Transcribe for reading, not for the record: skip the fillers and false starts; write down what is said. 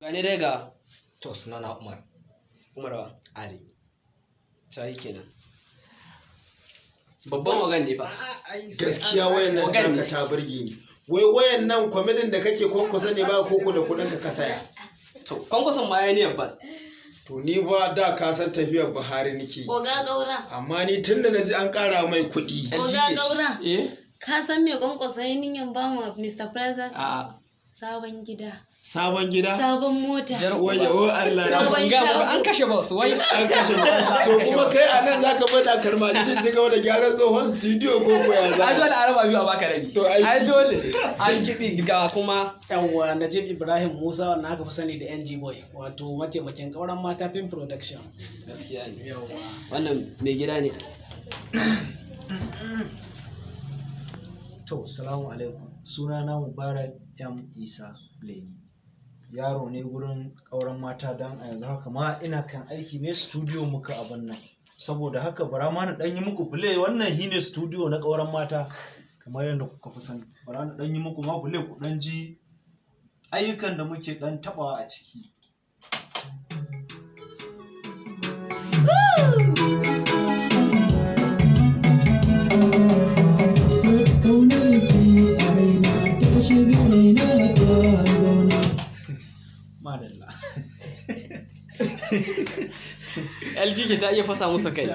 Gane dai ga To sunana Umar Umarwa. Ali. Sai kenan. Babban wagan ne fa. Gaskiya wayan nan Wagan ne. taka ta burge ni. Wai wayan nan kwamedin da kake kwankwasa ne ba koko da kudin ka saya. To kwankwason ma ya niyan ban. To ni ba da ka san tafiyar Buhari nake. Oga Gaura. Amma ni tunda naji an kara mai kuɗi. Oga Gaura. Eh? Ka san me kwankwasa ya niyan ba mu Mr. President? A Sabon gida. sabon gida. Sabon mota. Waye o Allah na. Sabon Ga shago. an kashe boss wai. An kashe ba. To kuma kai a nan zaka bada karmaji ci gaba da gyaran tsohon studio ko ko ya Ai dole za. a raba biyu a baka rabi. To ai Ai shi- dole. An kibi ga kuma yawwa Najib Ibrahim Musa wanda aka fi sani da NG Boy wato mataimakin kauran mata film production. gaskiya ne. Yawwa. Wannan mai gida ne. To, salamu alaikum. Sunana Mubarak M. Isa Leni. Yaro ne gurin ƙauren mata don a yanzu haka ma ina kan aiki ne studio muka abin nan. Saboda haka bara ma na ɗan yi muku play wannan shi ne studio na ƙauren mata kamar yadda kuka fi sani. Bara na ɗan yi muku ma play ku ɗan ji ayyukan da muke ɗan taɓawa a ciki. Madalla. LG ke ta iya fasa musu kai.